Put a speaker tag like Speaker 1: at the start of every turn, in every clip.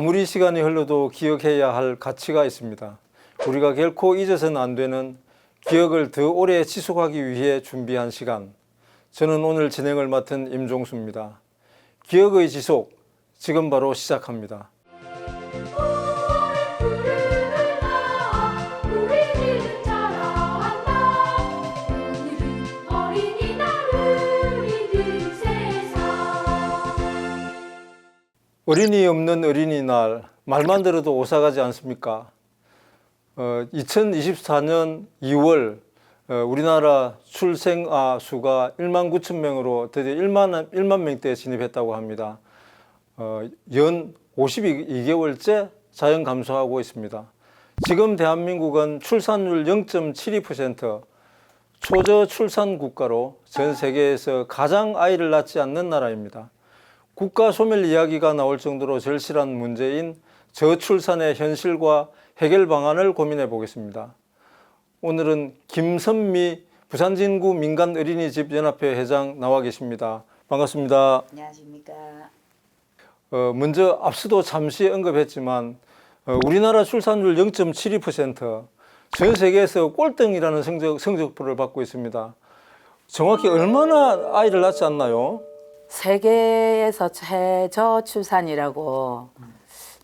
Speaker 1: 아무리 시간이 흘러도 기억해야 할 가치가 있습니다. 우리가 결코 잊어서는 안 되는 기억을 더 오래 지속하기 위해 준비한 시간. 저는 오늘 진행을 맡은 임종수입니다. 기억의 지속, 지금 바로 시작합니다. 어린이 없는 어린이날, 말만 들어도 오싹하지 않습니까? 2024년 2월 우리나라 출생아 수가 1만 9천 명으로 드디어 1만 명대에 진입했다고 합니다. 연 52개월째 자연 감소하고 있습니다. 지금 대한민국은 출산율 0.72%, 초저 출산 국가로 전 세계에서 가장 아이를 낳지 않는 나라입니다. 국가 소멸 이야기가 나올 정도로 절실한 문제인 저출산의 현실과 해결 방안을 고민해 보겠습니다. 오늘은 김선미 부산진구 민간 어린이집 연합회 회장 나와 계십니다. 반갑습니다.
Speaker 2: 안녕하십니까.
Speaker 1: 먼저 앞서도 잠시 언급했지만 우리나라 출산율 0.72%, 전 세계에서 꼴등이라는 성적표를 받고 있습니다. 정확히 얼마나 아이를 낳지 않나요?
Speaker 2: 세계에서 최저 출산이라고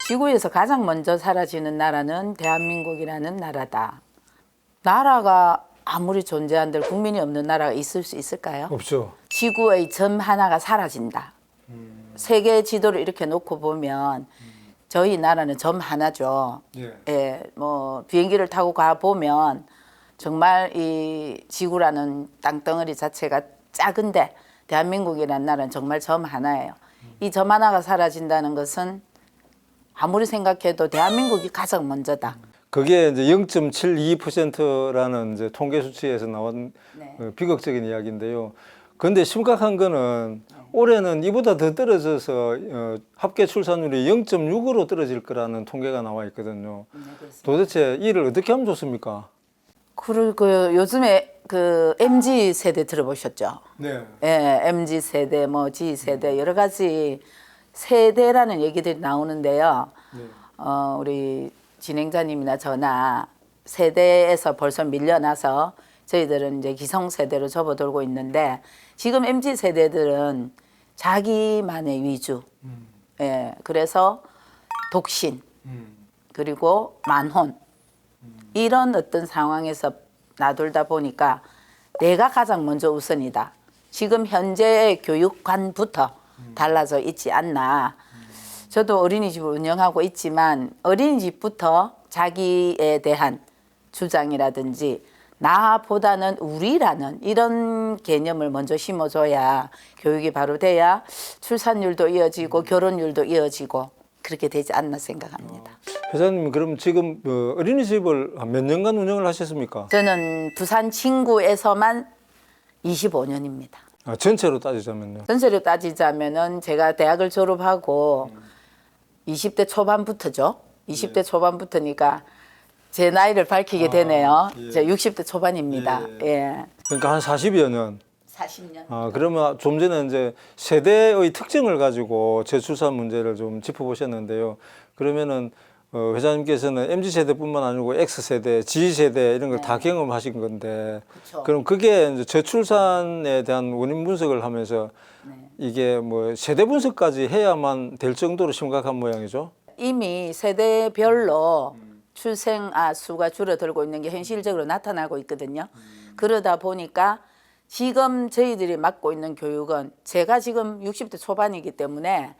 Speaker 2: 지구에서 가장 먼저 사라지는 나라는 대한민국이라는 나라다. 나라가 아무리 존재한들 국민이 없는 나라가 있을 수 있을까요?
Speaker 1: 없죠.
Speaker 2: 지구의 점 하나가 사라진다. 세계 지도를 이렇게 놓고 보면 저희 나라는 점 하나죠. 예, 뭐 비행기를 타고 가 보면 정말 이 지구라는 땅덩어리 자체가 작은데 대한민국이라는 나라는 정말 점 하나예요. 이 점 하나가 사라진다는 것은 아무리 생각해도 대한민국이 가장 먼저다.
Speaker 1: 그게 이제 0.72%라는 이제 통계 수치에서 나온 비극적인 이야기인데요. 그런데 심각한 거는 올해는 이보다 더 떨어져서 합계 출산율이 0.6으로 떨어질 거라는 통계가 나와 있거든요. 도대체 이를 어떻게 하면 좋습니까?
Speaker 2: 그리고 요즘에 그 MZ 세대 들어보셨죠?
Speaker 1: 네.
Speaker 2: 예, MZ 세대, 뭐 Z 세대 여러 가지 세대라는 얘기들이 나오는데요. 우리 진행자님이나 저나 세대에서 벌써 밀려나서 저희들은 이제 기성 세대로 접어들고 있는데 지금 MZ 세대들은 자기만의 위주, 예, 그래서 독신 그리고 만혼 이런 어떤 상황에서 나돌다 보니까 내가 가장 먼저 우선이다. 지금 현재의 교육관부터 달라져 있지 않나. 저도 어린이집을 운영하고 있지만 어린이집부터 자기에 대한 주장이라든지 나보다는 우리라는 이런 개념을 먼저 심어줘야 교육이 바로 돼야 출산율도 이어지고 결혼율도 이어지고 그렇게 되지 않나 생각합니다.
Speaker 1: 회장님, 그럼 지금 어린이집을 몇 년간 운영을 하셨습니까?
Speaker 2: 저는 부산 친구에서만 25년입니다.
Speaker 1: 아, 전체로 따지자면요.
Speaker 2: 전체로 따지자면은 제가 대학을 졸업하고 20대 초반부터죠. 20대 초반부터니까 제 나이를 밝히게 되네요. 제가 60대 초반입니다. 예.
Speaker 1: 그러니까 한 40여 년.
Speaker 2: 40년.
Speaker 1: 그러면 좀 전에 이제 세대의 특징을 가지고 저출산 문제를 좀 짚어보셨는데요. 그러면은 회장님께서는 MZ세대뿐만 아니고 X세대, G세대 이런 걸 다 경험하신 건데,
Speaker 2: 그쵸.
Speaker 1: 그럼 그게 이제 저출산에 대한 원인 분석을 하면서 이게 뭐 세대 분석까지 해야만 될 정도로 심각한 모양이죠?
Speaker 2: 이미 세대별로 출생아 수가 줄어들고 있는 게 현실적으로 나타나고 있거든요. 그러다 보니까 지금 저희들이 맡고 있는 교육은 제가 지금 60대 초반이기 때문에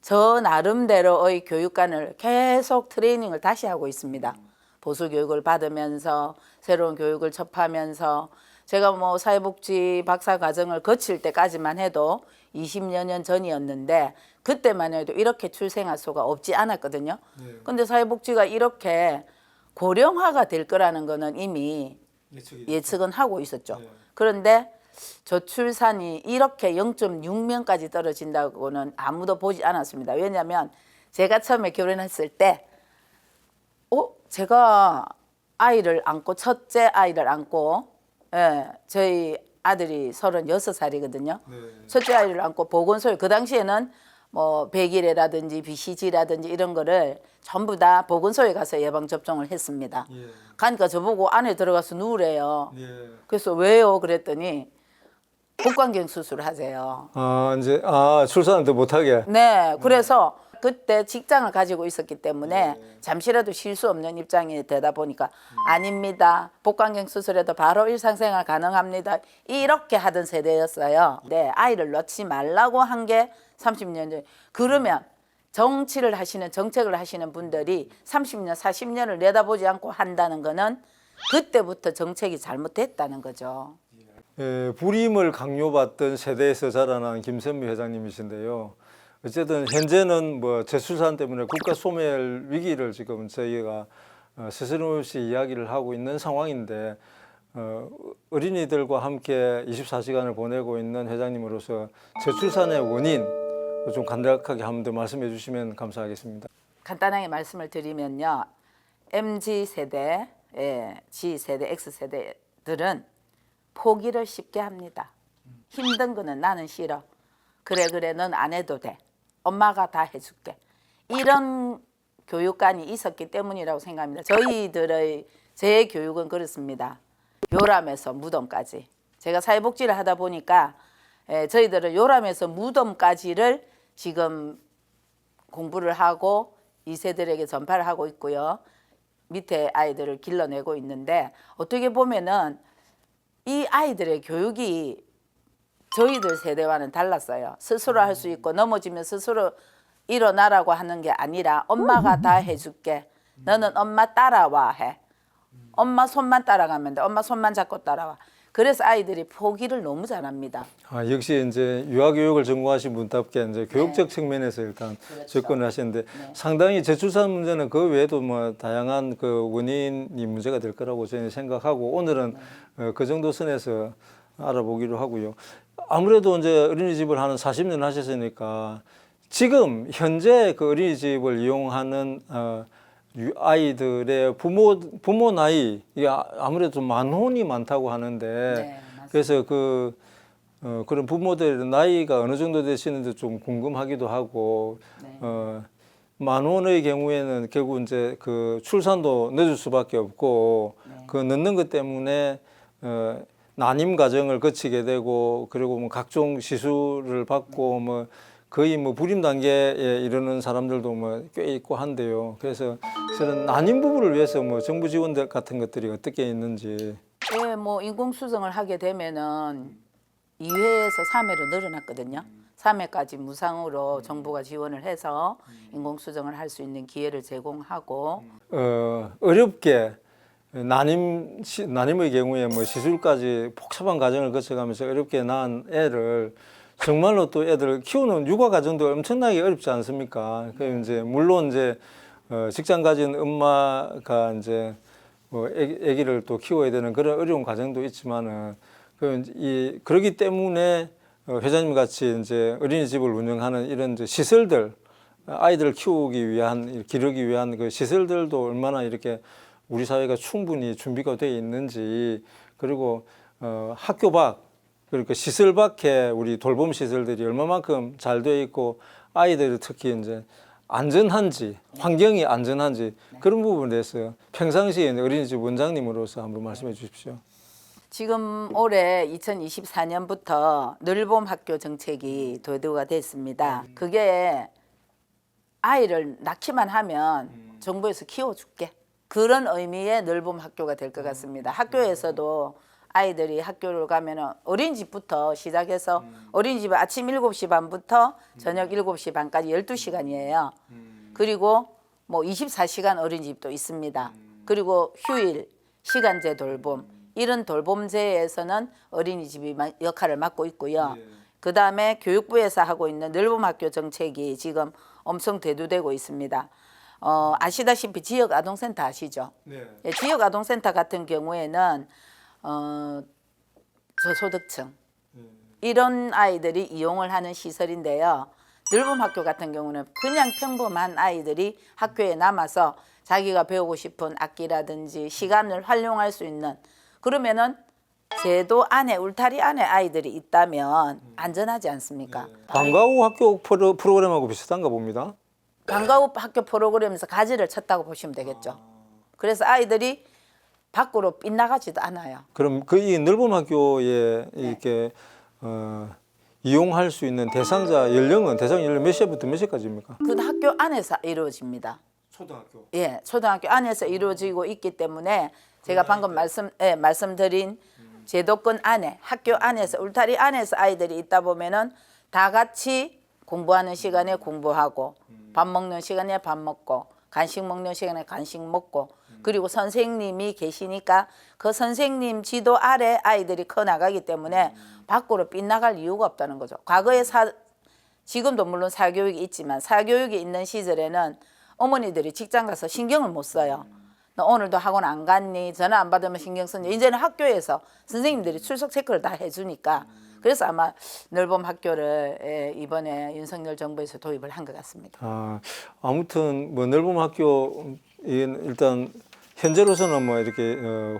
Speaker 2: 저 나름대로의 교육관을 계속 트레이닝을 다시 하고 있습니다. 보수 교육을 받으면서 새로운 교육을 접하면서 제가 뭐 사회복지 박사 과정을 거칠 때까지만 해도 20여 년 전이었는데 그때만 해도 이렇게 출생아 수가 없지 않았거든요. 근데 사회복지가 이렇게 고령화가 될 거라는 거는 이미 예측은 하고 있었죠. 그런데 저출산이 이렇게 0.6명까지 떨어진다고는 아무도 보지 않았습니다. 왜냐하면 제가 처음에 결혼했을 때 제가 아이를 안고 첫째 아이를 안고 저희 아들이 36살이거든요. 첫째 아이를 안고 보건소에 그 당시에는 뭐 백일해라든지 BCG라든지 이런 거를 전부 다 보건소에 가서 예방 접종을 했습니다.
Speaker 1: 예.
Speaker 2: 그러니까 저보고 안에 들어가서 누우래요.
Speaker 1: 예.
Speaker 2: 그래서 왜요? 그랬더니 복강경 수술을 하세요.
Speaker 1: 이제 출산을 더 못하게.
Speaker 2: 네, 그래서 그때 직장을 가지고 있었기 때문에 잠시라도 쉴 수 없는 입장이 되다 보니까 아닙니다. 복강경 수술해도 바로 일상생활 가능합니다. 이렇게 하던 세대였어요. 네, 아이를 낳지 말라고 한 게 30년 전. 그러면 정치를 하시는 정책을 하시는 분들이 30년, 40년을 내다보지 않고 한다는 거는 그때부터 정책이 잘못됐다는 거죠.
Speaker 1: 예, 불임을 강요받던 세대에서 자라난 김선미 회장님이신데요. 어쨌든 현재는 뭐 저출산 때문에 국가 소멸 위기를 지금 저희가 스스럼없이 이야기를 하고 있는 상황인데 어린이들과 함께 24시간을 보내고 있는 회장님으로서 저출산의 원인 좀 간략하게 한 번 더 말씀해 주시면 감사하겠습니다.
Speaker 2: 간단하게 말씀을 드리면요. MZ세대, G세대, X세대들은 포기를 쉽게 합니다. 힘든 거는 나는 싫어. 그래 넌 안 해도 돼. 엄마가 다 해줄게. 이런 교육관이 있었기 때문이라고 생각합니다. 제 교육은 그렇습니다. 요람에서 무덤까지. 제가 사회복지를 하다 보니까 저희들은 요람에서 무덤까지를 지금 공부를 하고 2세들에게 전파를 하고 있고요. 밑에 아이들을 길러내고 있는데 어떻게 보면은 이 아이들의 교육이 저희들 세대와는 달랐어요. 스스로 할 수 있고 넘어지면 스스로 일어나라고 하는 게 아니라 엄마가 다 해줄게. 너는 엄마 따라와 해. 엄마 손만 따라가면 돼. 엄마 손만 잡고 따라와. 그래서 아이들이 포기를 너무 잘합니다.
Speaker 1: 역시 이제 유아교육을 전공하신 분답게 이제 교육적 측면에서 일단
Speaker 2: 그렇죠.
Speaker 1: 접근을 하시는데 상당히 저출산 문제는 그 외에도 뭐 다양한 그 원인이 문제가 될 거라고 저는 생각하고 오늘은 그 정도 선에서 알아보기로 하고요. 아무래도 이제 어린이집을 하는 40년 하셨으니까 지금 현재 그 어린이집을 이용하는 아이들의 부모 나이 이게 아무래도 만혼이 많다고 하는데
Speaker 2: 맞습니다.
Speaker 1: 그래서 그런 부모들의 나이가 어느 정도 되시는지 좀 궁금하기도 하고 만혼의 경우에는 결국 이제 그 출산도 늦을 수밖에 없고 그 늦는 것 때문에 난임 과정을 거치게 되고 그리고 뭐 각종 시술을 받고 뭐 거의 뭐 불임 단계에 이르는 사람들도 뭐 꽤 있고 한데요. 그래서 저는 난임 부부를 위해서 뭐 정부 지원 같은 것들이 어떻게 있는지.
Speaker 2: 예, 뭐 인공수정을 하게 되면은 2회에서 3회로 늘어났거든요. 3회까지 무상으로 정부가 지원을 해서 인공수정을 할 수 있는 기회를 제공하고
Speaker 1: 어렵게 난임의 경우에 뭐 시술까지 복잡한 과정을 거쳐가면서 어렵게 낳은 애를 정말로 또 애들 키우는 육아 과정도 엄청나게 어렵지 않습니까? 그 이제 물론 이제 직장 가진 엄마가 이제 뭐 아기를 또 키워야 되는 그런 어려운 과정도 있지만은 그러기 때문에 회장님 같이 이제 어린이집을 운영하는 이런 이제 시설들 아이들을 키우기 위한 기르기 위한 그 시설들도 얼마나 이렇게 우리 사회가 충분히 준비가 되어 있는지 그리고 학교 밖 그러니까 시설 밖에 우리 돌봄 시설들이 얼마만큼 잘 되어 있고 아이들이 특히 이제 안전한지 환경이 안전한지 그런 부분에 대해서 평상시에 어린이집 원장님으로서 한번 말씀해 주십시오.
Speaker 2: 지금 올해 2024년부터 늘봄 학교 정책이 도입가 됐습니다. 그게 아이를 낳기만 하면 정부에서 키워줄게. 그런 의미의 늘봄 학교가 될 것 같습니다. 학교에서도 아이들이 학교를 가면은 어린이집부터 시작해서 어린이집은 아침 7시 반부터 저녁 7시 반까지 12시간이에요. 그리고 뭐 24시간 어린이집도 있습니다. 그리고 휴일, 시간제 돌봄 이런 돌봄제에서는 어린이집이 역할을 맡고 있고요. 그다음에 교육부에서 하고 있는 늘봄 학교 정책이 지금 엄청 대두되고 있습니다. 아시다시피 지역 아동센터 아시죠?
Speaker 1: 네.
Speaker 2: 지역 아동센터 같은 경우에는 저소득층 이런 아이들이 이용을 하는 시설인데요. 늘봄 학교 같은 경우는 그냥 평범한 아이들이 학교에 남아서 자기가 배우고 싶은 악기라든지 시간을 활용할 수 있는 그러면은 제도 안에 울타리 안에 아이들이 있다면 안전하지 않습니까?
Speaker 1: 방과 후 학교 프로그램하고 비슷한가 봅니다.
Speaker 2: 방과 후 학교 프로그램에서 가지를 쳤다고 보시면 되겠죠. 그래서 아이들이 밖으로 빗나가지도 않아요.
Speaker 1: 그럼 그 이 넓은 학교에 이렇게 이용할 수 있는 대상 연령 몇 시부터 몇 시까지입니까?
Speaker 2: 그 학교 안에서 이루어집니다.
Speaker 1: 초등학교.
Speaker 2: 예, 초등학교 안에서 이루어지고 있기 때문에 제가 방금 말씀드린 제도권 안에 학교 안에서 울타리 안에서 아이들이 있다 보면은 다 같이 공부하는 시간에 공부하고 밥 먹는 시간에 밥 먹고 간식 먹는 시간에 간식 먹고 그리고 선생님이 계시니까 그 선생님 지도 아래 아이들이 커 나가기 때문에 밖으로 빗나갈 이유가 없다는 거죠. 과거에 지금도 물론 사교육이 있지만 사교육이 있는 시절에는 어머니들이 직장 가서 신경을 못 써요. 너 오늘도 학원 안 갔니? 전화 안 받으면 신경 쓰니? 이제는 학교에서 선생님들이 출석 체크를 다 해주니까 그래서 아마 넓은 학교를 이번에 윤석열 정부에서 도입을 한 것 같습니다.
Speaker 1: 아무튼 뭐 넓은 학교 일단 현재로서는 뭐 이렇게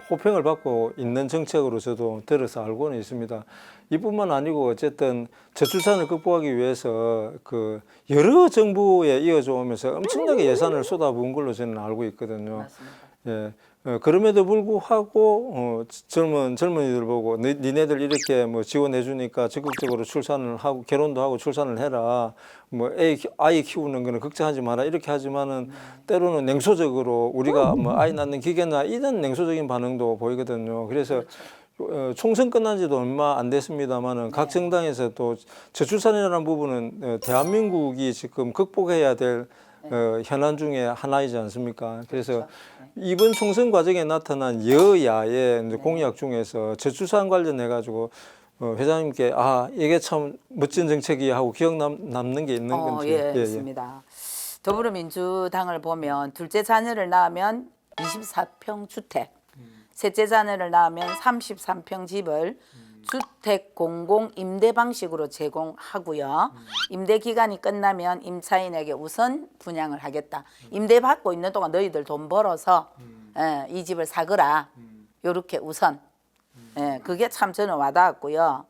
Speaker 1: 호평을 받고 있는 정책으로 저도 들어서 알고는 있습니다. 이뿐만 아니고 어쨌든 저출산을 극복하기 위해서 그 여러 정부에 이어져 오면서 엄청나게 예산을 쏟아부은 걸로 저는 알고 있거든요.
Speaker 2: 맞습니다.
Speaker 1: 예. 그럼에도 불구하고 젊은이들 보고 니네들 이렇게 뭐 지원해 주니까 적극적으로 출산을 하고 결혼도 하고 출산을 해라. 뭐 아이 키우는 거는 걱정하지 마라. 이렇게 하지만은 때로는 냉소적으로 우리가 뭐 아이 낳는 기계나 이런 냉소적인 반응도 보이거든요. 그래서 총선 끝난 지도 얼마 안 됐습니다만은 각 정당에서 또 저출산이라는 부분은 대한민국이 지금 극복해야 될 현안 중에 하나이지 않습니까? 그래서 이번 총선 과정에 나타난 여야의 이제 공약 중에서 저출산 관련해 가지고 회장님께 이게 참 멋진 정책이 하고 기억 남는 게 있는 건지.
Speaker 2: 예, 있습니다. 더불어민주당을 보면 둘째 자녀를 낳으면 24평 주택, 셋째 자녀를 낳으면 33평 집을 주택 공공 임대 방식으로 제공하고요. 임대 기간이 끝나면 임차인에게 우선 분양을 하겠다. 임대 받고 있는 동안 너희들 돈 벌어서 이 집을 사거라. 요렇게 우선. 그게 참 저는 와닿았고요.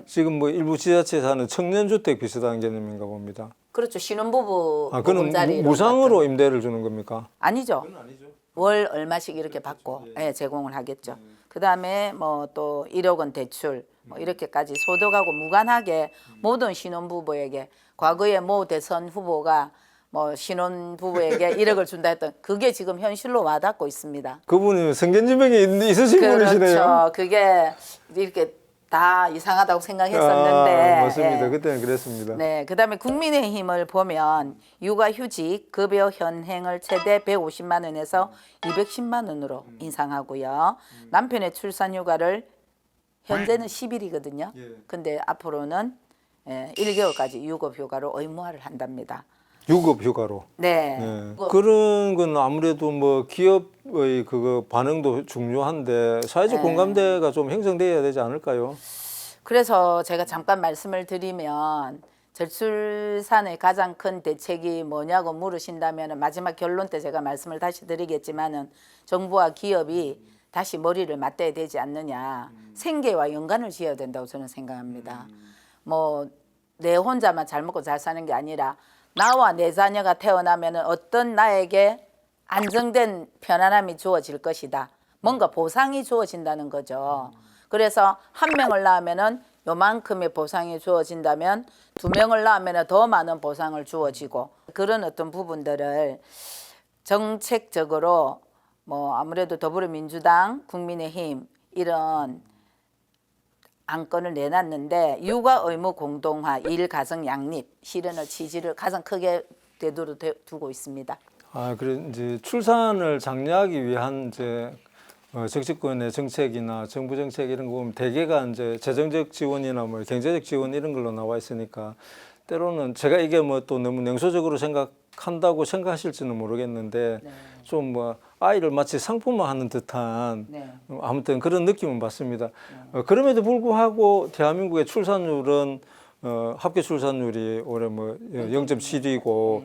Speaker 1: 지금 뭐 일부 지자체에서 하는 청년주택 비슷한 개념인가 봅니다.
Speaker 2: 그렇죠. 신혼부부
Speaker 1: 그는
Speaker 2: 보금자리
Speaker 1: 무상으로 임대를 주는 겁니까?
Speaker 2: 아니죠.
Speaker 1: 그건 아니죠.
Speaker 2: 월 얼마씩 이렇게 받고 제공을 하겠죠. 그다음에 뭐 또 1억 원 대출 뭐 이렇게까지 소득하고 무관하게 모든 신혼부부에게 과거에 모 대선 후보가 뭐 신혼부부에게 1억을 준다 했던 그게 지금 현실로 와닿고 있습니다.
Speaker 1: 그분이 성견지명이 있으신 분이시네요.
Speaker 2: 그렇죠. 그게 이렇게 다 이상하다고 생각했었는데
Speaker 1: 맞습니다. 그때는 그랬습니다.
Speaker 2: 네, 그다음에 국민의힘을 보면 육아휴직 급여 현행을 최대 150만 원에서 210만 원으로 인상하고요. 남편의 출산휴가를 현재는 10일이거든요. 근데 앞으로는 1개월까지 유급휴가로 의무화를 한답니다.
Speaker 1: 유급휴가로.
Speaker 2: 네.
Speaker 1: 그런 건 아무래도 뭐 기업의 그거 반응도 중요한데 사회적 공감대가 좀 형성돼야 되지 않을까요?
Speaker 2: 그래서 제가 잠깐 말씀을 드리면 저출산의 가장 큰 대책이 뭐냐고 물으신다면 마지막 결론 때 제가 말씀을 다시 드리겠지만은 정부와 기업이 다시 머리를 맞대야 되지 않느냐. 생계와 연관을 지어야 된다고 저는 생각합니다. 뭐 내 혼자만 잘 먹고 잘 사는 게 아니라 나와 내 자녀가 태어나면 어떤 나에게 안정된 편안함이 주어질 것이다. 뭔가 보상이 주어진다는 거죠. 그래서 한 명을 낳으면은 요만큼의 보상이 주어진다면 두 명을 낳으면 더 많은 보상을 주어지고 그런 어떤 부분들을 정책적으로 뭐 아무래도 더불어민주당, 국민의힘 이런 안건을 내놨는데 육아 의무 공동화, 일 가정 양립 실현의 취지를 가장 크게 되도록 두고 있습니다.
Speaker 1: 그래 이제 출산을 장려하기 위한 이제 정치권의 정책이나 정부 정책 이런 거 보면 대개가 이제 재정적 지원이나 뭐 경제적 지원 이런 걸로 나와 있으니까 때로는 제가 이게 뭐 또 너무 냉소적으로 생각한다고 생각하실지는 모르겠는데 좀 뭐 아이를 마치 상품화하는 듯한 아무튼 그런 느낌은 받습니다. 그럼에도 불구하고 대한민국의 출산율은 합계 출산율이 올해 뭐 0.7이고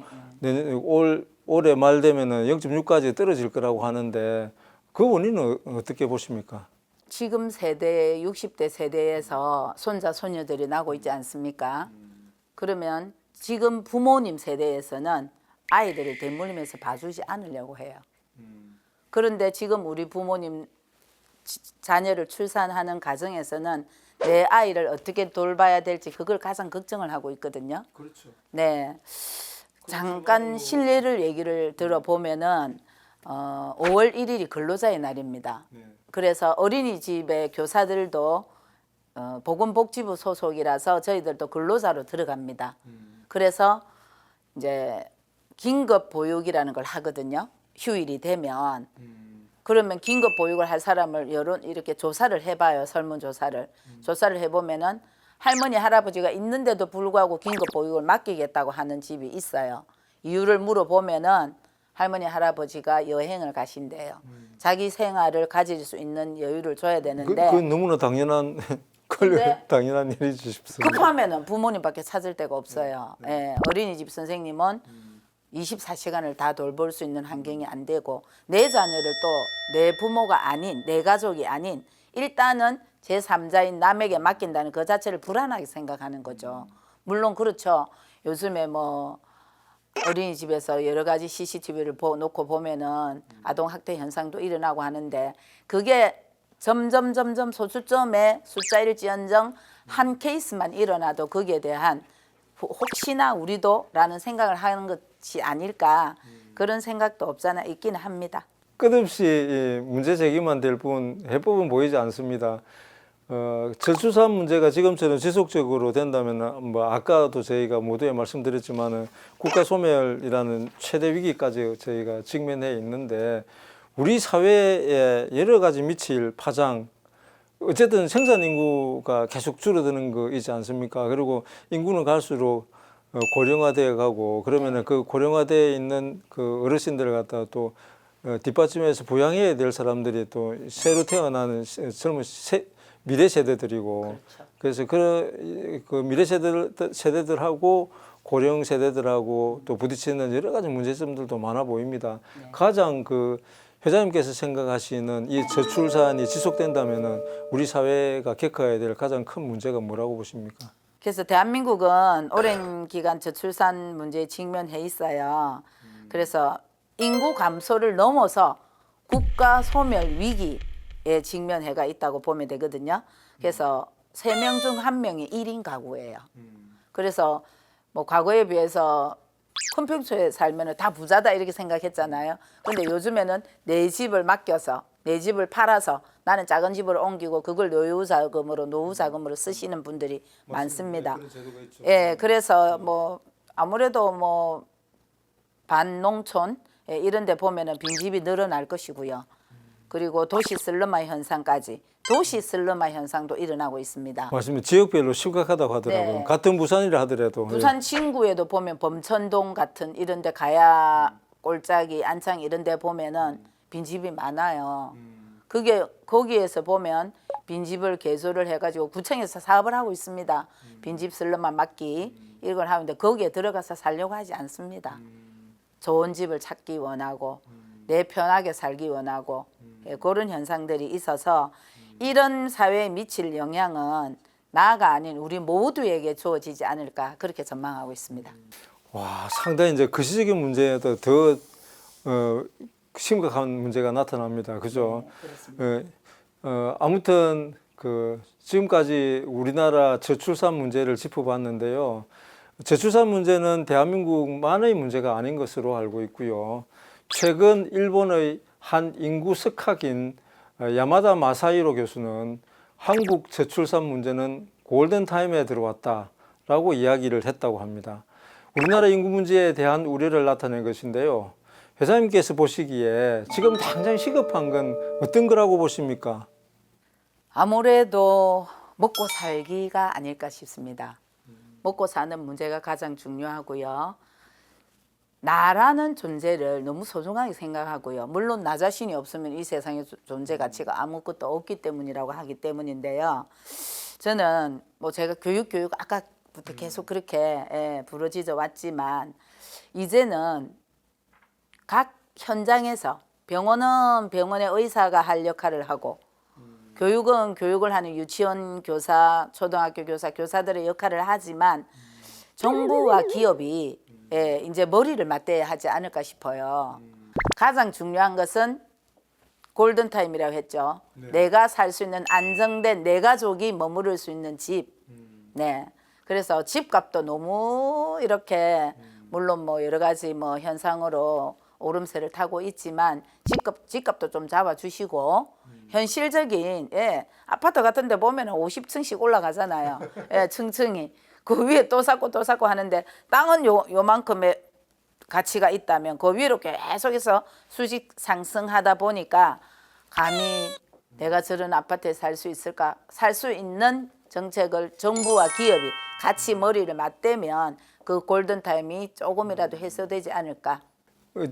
Speaker 1: 올해 말 되면은 0.6까지 떨어질 거라고 하는데 그 원인은 어떻게 보십니까?
Speaker 2: 지금 세대 60대 세대에서 손자 손녀들이 나고 있지 않습니까? 그러면 지금 부모님 세대에서는 아이들을 대물림해서 봐주지 않으려고 해요. 그런데 지금 우리 부모님 자녀를 출산하는 가정에서는 내 아이를 어떻게 돌봐야 될지 그걸 가장 걱정을 하고 있거든요.
Speaker 1: 그렇죠.
Speaker 2: 네. 잠깐 실례를 얘기를 들어보면은 5월 1일이 근로자의 날입니다.
Speaker 1: 네.
Speaker 2: 그래서 어린이집의 교사들도 보건복지부 소속이라서 저희들도 근로자로 들어갑니다. 그래서 이제 긴급 보육이라는 걸 하거든요. 휴일이 되면. 그러면 긴급 보육을 할 사람을 이렇게 조사를 해봐요. 설문조사를. 조사를 해보면은 할머니, 할아버지가 있는데도 불구하고 긴급 보육을 맡기겠다고 하는 집이 있어요. 이유를 물어보면은 할머니, 할아버지가 여행을 가신대요. 자기 생활을 가질 수 있는 여유를 줘야 되는데
Speaker 1: 그 너무나 당연한
Speaker 2: 근데
Speaker 1: 당연한 일이지 싶습니다.
Speaker 2: 급하면은 부모님밖에 찾을 데가 없어요. 예, 어린이집 선생님은 24시간을 다 돌볼 수 있는 환경이 안 되고 내 자녀를 또 내 부모가 아닌 내 가족이 아닌 일단은 제3자인 남에게 맡긴다는 그 자체를 불안하게 생각하는 거죠. 물론 그렇죠. 요즘에 뭐 어린이집에서 여러 가지 CCTV를 놓고 보면은 아동학대 현상도 일어나고 하는데 그게 점점 소수점의 숫자일지언정 한 케이스만 일어나도 거기에 대한 혹시나 우리도 라는 생각을 하는 것이 아닐까 그런 생각도 없잖아 있기는 합니다.
Speaker 1: 끝없이 문제 제기만 될 뿐 해법은 보이지 않습니다. 저출산 문제가 지금처럼 지속적으로 된다면 뭐 아까도 저희가 모두에 말씀드렸지만은 국가 소멸이라는 최대 위기까지 저희가 직면해 있는데 우리 사회에 여러 가지 미칠 파장 어쨌든 생산 인구가 계속 줄어드는 거이지 않습니까? 그리고 인구는 갈수록 고령화되어 가고 그러면은 그 고령화되어 있는 그 어르신들을 갖다가 또 뒷받침해서 부양해야 될 사람들이 또 새로 태어나는 젊은 미래 세대들이고 그래서 그 미래 세대들하고 고령 세대들하고 또 부딪히는 여러 가지 문제점들도 많아 보입니다. 가장 그 회장님께서 생각하시는 이 저출산이 지속된다면은 우리 사회가 겪어야 될 가장 큰 문제가 뭐라고 보십니까?
Speaker 2: 그래서 대한민국은 오랜 기간 저출산 문제에 직면해 있어요. 그래서 인구 감소를 넘어서 국가 소멸 위기에 직면해가 있다고 보면 되거든요. 그래서 3명 중 1명이 1인 가구예요. 그래서 뭐 과거에 비해서 큰 평소에 살면 다 부자다 이렇게 생각했잖아요. 근데 요즘에는 내 집을 맡겨서 내 집을 팔아서 나는 작은 집으로 옮기고 그걸 노후 자금으로 쓰시는 분들이 많습니다. 예, 그래서 뭐 아무래도 뭐 반농촌 이런 데 보면은 빈집이 늘어날 것이고요. 그리고 도시 슬럼화 현상까지 도시 슬럼화 현상도 일어나고 있습니다.
Speaker 1: 맞습니다. 지역별로 심각하다고 하더라고요.
Speaker 2: 네.
Speaker 1: 같은 부산이라 하더라도.
Speaker 2: 부산 친구에도 보면 범천동 같은 이런 데 가야 꼴짝이 안창 이런 데 보면은 빈집이 많아요. 그게 거기에서 보면 빈집을 개조를 해가지고 구청에서 사업을 하고 있습니다. 빈집 슬럼화 막기 이걸 하는데 거기에 들어가서 살려고 하지 않습니다. 좋은 집을 찾기 원하고 내 편하게 살기 원하고 예, 그런 현상들이 있어서 이런 사회에 미칠 영향은 나가 아닌 우리 모두에게 주어지지 않을까 그렇게 전망하고 있습니다.
Speaker 1: 와, 상당히 이제 거시적인 문제에도 더 심각한 문제가 나타납니다. 그죠? 아무튼 그 지금까지 우리나라 저출산 문제를 짚어봤는데요. 저출산 문제는 대한민국만의 문제가 아닌 것으로 알고 있고요. 최근 일본의 한 인구 석학인 야마다 마사히로 교수는 한국 저출산 문제는 골든타임에 들어왔다라고 이야기를 했다고 합니다. 우리나라 인구 문제에 대한 우려를 나타낸 것인데요. 회장님께서 보시기에 지금 당장 시급한 건 어떤 거라고 보십니까?
Speaker 2: 아무래도 먹고 살기가 아닐까 싶습니다. 먹고 사는 문제가 가장 중요하고요. 나라는 존재를 너무 소중하게 생각하고요. 물론 나 자신이 없으면 이 세상의 존재 가치가 아무것도 없기 때문이라고 하기 때문인데요. 저는 뭐 제가 교육 아까부터 계속 그렇게 부러지져 왔지만 이제는 각 현장에서 병원은 병원의 의사가 할 역할을 하고 교육은 교육을 하는 유치원 교사, 초등학교 교사, 교사들의 역할을 하지만 정부와 기업이 이제 머리를 맞대야 하지 않을까 싶어요. 가장 중요한 것은 골든타임이라고 했죠. 내가 살 수 있는 안정된 내 가족이 머무를 수 있는 집. 네. 그래서 집값도 너무 이렇게 물론 뭐 여러 가지 뭐 현상으로 오름세를 타고 있지만 집값도 좀 잡아주시고 현실적인 아파트 같은 데 보면 50층씩 올라가잖아요. 층층이. 그 위에 또 쌓고 또 쌓고 하는데 땅은 요만큼의 가치가 있다면 그 위로 계속해서 수직 상승하다 보니까 감히 내가 저런 아파트에 살 수 있을까? 살 수 있는 정책을 정부와 기업이 같이 머리를 맞대면 그 골든타임이 조금이라도 해소되지 않을까?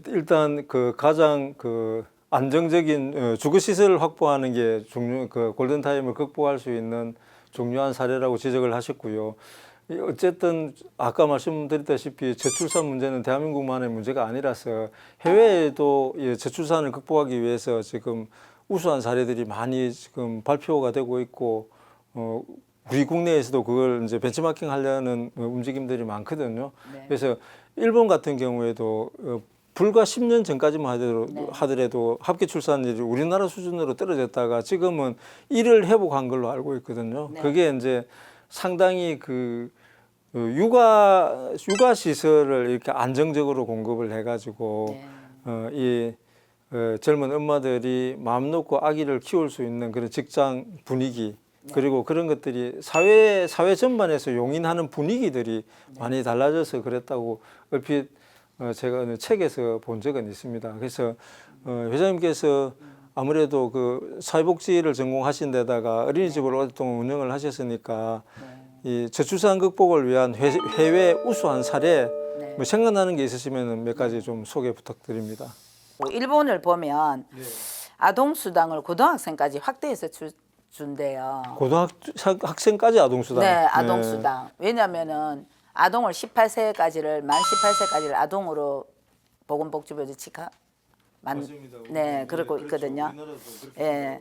Speaker 1: 일단 그 가장 그 안정적인 주거 시설을 확보하는 게 그 골든타임을 극복할 수 있는 중요한 사례라고 지적을 하셨고요. 어쨌든 아까 말씀드렸다시피 저출산 문제는 대한민국만의 문제가 아니라서 해외에도 저출산을 극복하기 위해서 지금 우수한 사례들이 많이 지금 발표가 되고 있고 우리 국내에서도 그걸 이제 벤치마킹 하려는 움직임들이 많거든요.
Speaker 2: 네.
Speaker 1: 그래서 일본 같은 경우에도 불과 10년 전까지만 하더라도 합계 출산율이 우리나라 수준으로 떨어졌다가 지금은 이를 회복한 걸로 알고 있거든요.
Speaker 2: 네.
Speaker 1: 그게 이제 상당히 그 육아 시설을 이렇게 안정적으로 공급을 해가지고 이 젊은 엄마들이 마음 놓고 아기를 키울 수 있는 그런 직장 분위기 그리고 그런 것들이 사회 전반에서 용인하는 분위기들이 많이 달라져서 그랬다고 얼핏 제가 어느 책에서 본 적은 있습니다. 그래서 회장님께서 아무래도 그 사회복지를 전공하신 데다가 어린이집을 오랫동안 운영을 하셨으니까 이 저출산 극복을 위한 해외 우수한 사례 뭐 생각나는 게 있으시면 몇 가지 좀 소개 부탁드립니다.
Speaker 2: 일본을 보면 아동수당을 고등학생까지 확대해서 준대요.
Speaker 1: 고등학생까지 아동수당.
Speaker 2: 네, 아동수당. 왜냐면은 아동을 18세까지를 만 18세까지를 아동으로 보건복지부에서
Speaker 1: 맞습니다.
Speaker 2: 네, 그러고
Speaker 1: 그렇죠.
Speaker 2: 있거든요.
Speaker 1: 우리나라도 그렇게
Speaker 2: 예,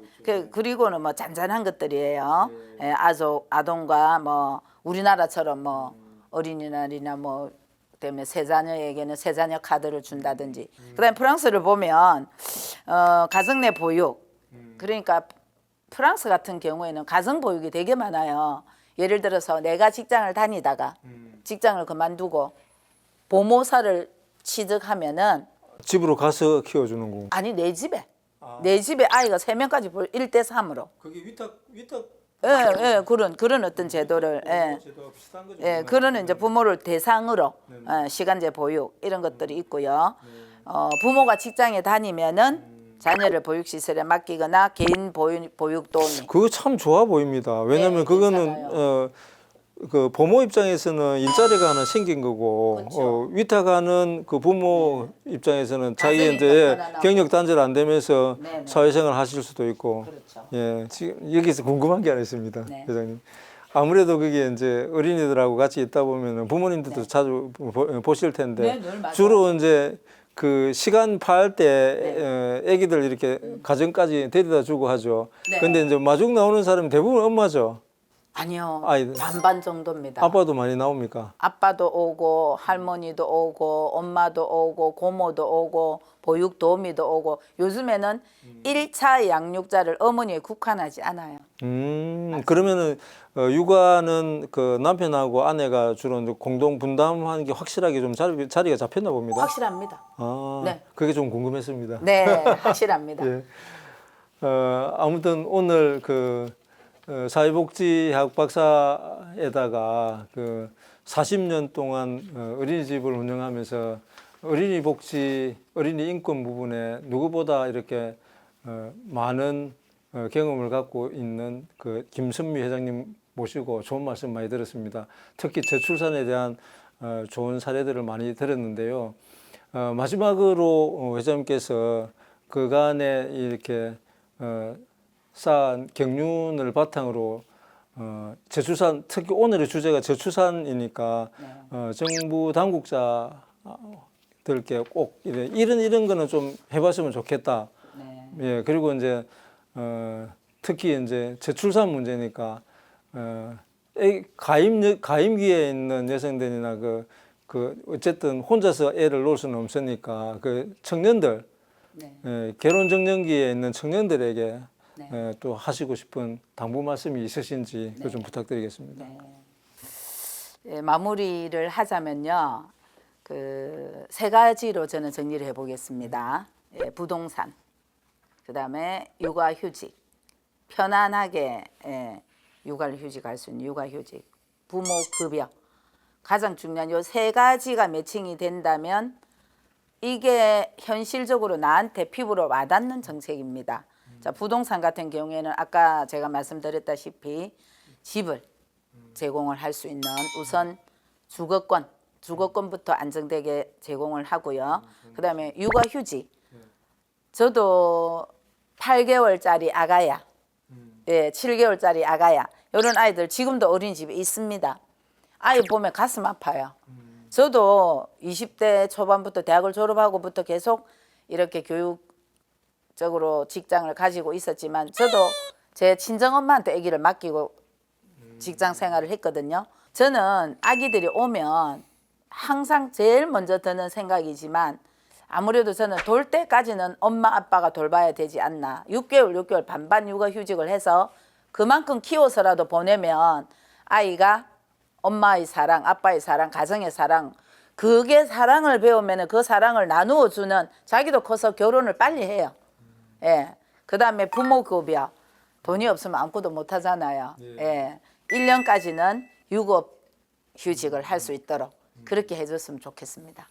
Speaker 2: 그리고는 뭐 잔잔한 것들이에요. 예, 아동과 뭐 우리나라처럼 뭐 어린이날이나 뭐 때문에 세 자녀에게는 세 자녀 카드를 준다든지. 그다음에 프랑스를 보면 가정 내 보육. 그러니까 프랑스 같은 경우에는 가정 보육이 되게 많아요. 예를 들어서 내가 직장을 다니다가 직장을 그만두고 보모사를 취득하면은
Speaker 1: 집으로 가서 키워주는 거.
Speaker 2: 아니 내 집에 아이가 3명까지 1대3으로
Speaker 1: 그게 위탁
Speaker 2: 그런 어떤 제도를
Speaker 1: 비슷한 거죠.
Speaker 2: 그런 이제 부모를 대상으로 시간제 보육 이런 것들이 있고요. 부모가 직장에 다니면은 자녀를 보육시설에 맡기거나 개인 보육 도우미.
Speaker 1: 그거 참 좋아 보입니다. 왜냐하면 그거는 그 부모 입장에서는 일자리가 하나 생긴 거고
Speaker 2: 그렇죠.
Speaker 1: 위탁하는 그 부모 입장에서는 자기
Speaker 2: 가정이
Speaker 1: 이제
Speaker 2: 편안하고.
Speaker 1: 경력 단절 안 되면서
Speaker 2: 네네.
Speaker 1: 사회생활 하실 수도 있고.
Speaker 2: 그렇죠.
Speaker 1: 예, 지금 여기서 궁금한 게 하나 있습니다,
Speaker 2: 네.
Speaker 1: 회장님. 아무래도 그게 이제 어린이들하고 같이 있다 보면은 부모님들도 자주 보실 텐데
Speaker 2: 네, 늘 맞아요.
Speaker 1: 주로 이제 그 시간 파할 때 애기들 이렇게 가정까지 데려다 주고 하죠.
Speaker 2: 네.
Speaker 1: 근데 이제 마중 나오는 사람이 대부분 엄마죠.
Speaker 2: 아니요.
Speaker 1: 아이들.
Speaker 2: 반반 정도입니다.
Speaker 1: 아빠도 많이 나옵니까?
Speaker 2: 아빠도 오고 할머니도 오고 엄마도 오고 고모도 오고 보육 도우미도 오고 요즘에는 1차 양육자를 어머니에 국한하지 않아요.
Speaker 1: 그러면은 육아는 그 남편하고 아내가 주로 이제 공동 분담하는 게 확실하게 좀 자리가 잡혔나 봅니다.
Speaker 2: 확실합니다.
Speaker 1: 아,
Speaker 2: 네.
Speaker 1: 그게 좀 궁금했습니다.
Speaker 2: 네, 확실합니다.
Speaker 1: 예. 아무튼 오늘 그 사회복지학 박사에다가 그 40년 동안 어린이집을 운영하면서 어린이 복지, 어린이 인권 부분에 누구보다 이렇게 많은 경험을 갖고 있는 그 김선미 회장님 모시고 좋은 말씀 많이 들었습니다. 특히 저출산에 대한 좋은 사례들을 많이 들었는데요. 마지막으로 회장님께서 그간에 이렇게 쌓은 경륜을 바탕으로 저출산, 특히 오늘의 주제가 저출산이니까 정부 당국자들께 꼭 이런 거는 좀 해봤으면 좋겠다.
Speaker 2: 네.
Speaker 1: 예, 그리고 이제 특히 이제 저출산 문제니까 가임기에 있는 여성들이나 어쨌든 혼자서 애를 놓을 수는 없으니까 그 청년들
Speaker 2: 네.
Speaker 1: 결혼 정년기에 있는 청년들에게
Speaker 2: 네.
Speaker 1: 또 하시고 싶은 당부 말씀이 있으신지 그거 좀 부탁드리겠습니다.
Speaker 2: 네. 예, 마무리를 하자면요. 그 세 가지로 저는 정리를 해보겠습니다. 예, 부동산, 그다음에 육아휴직, 편안하게 육아를 휴직할 수 있는 육아휴직, 부모급여. 가장 중요한 요 세 가지가 매칭이 된다면 이게 현실적으로 나한테 피부로 와닿는 정책입니다. 자, 부동산 같은 경우에는 아까 제가 말씀드렸다시피 집을 제공을 할 수 있는 우선 주거권부터 안정되게 제공을 하고요. 그다음에 육아휴직. 저도 8개월짜리 아가야, 7개월짜리 아가야 이런 아이들 지금도 어린이집에 있습니다. 아이 보면 가슴 아파요. 저도 20대 초반부터 대학을 졸업하고부터 계속 이렇게 교육적으로 직장을 가지고 있었지만 저도 제 친정엄마한테 아기를 맡기고 직장 생활을 했거든요. 저는 아기들이 오면 항상 제일 먼저 드는 생각이지만 아무래도 저는 돌 때까지는 엄마 아빠가 돌봐야 되지 않나. 6개월 반반 육아휴직을 해서 그만큼 키워서라도 보내면 아이가 엄마의 사랑, 아빠의 사랑, 가정의 사랑, 그게 사랑을 배우면 그 사랑을 나누어 주는, 자기도 커서 결혼을 빨리 해요. 예. 그다음에 부모급여. 돈이 없으면 아무것도 못 하잖아요. 예. 1년까지는 육아휴직을 할 수 있도록 그렇게 해줬으면 좋겠습니다.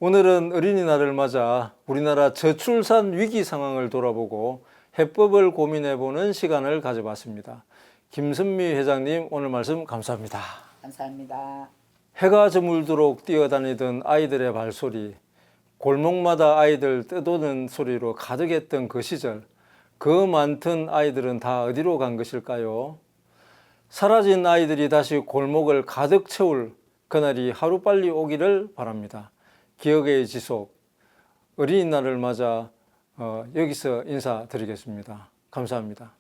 Speaker 1: 오늘은 어린이날을 맞아 우리나라 저출산 위기 상황을 돌아보고 해법을 고민해보는 시간을 가져봤습니다. 김선미 회장님 오늘 말씀 감사합니다.
Speaker 2: 감사합니다.
Speaker 1: 해가 저물도록 뛰어다니던 아이들의 발소리, 골목마다 아이들 떠도는 소리로 가득했던 그 시절, 그 많던 아이들은 다 어디로 간 것일까요? 사라진 아이들이 다시 골목을 가득 채울 그날이 하루빨리 오기를 바랍니다. 기억의 지속, 어린이날을 맞아 여기서 인사드리겠습니다. 감사합니다.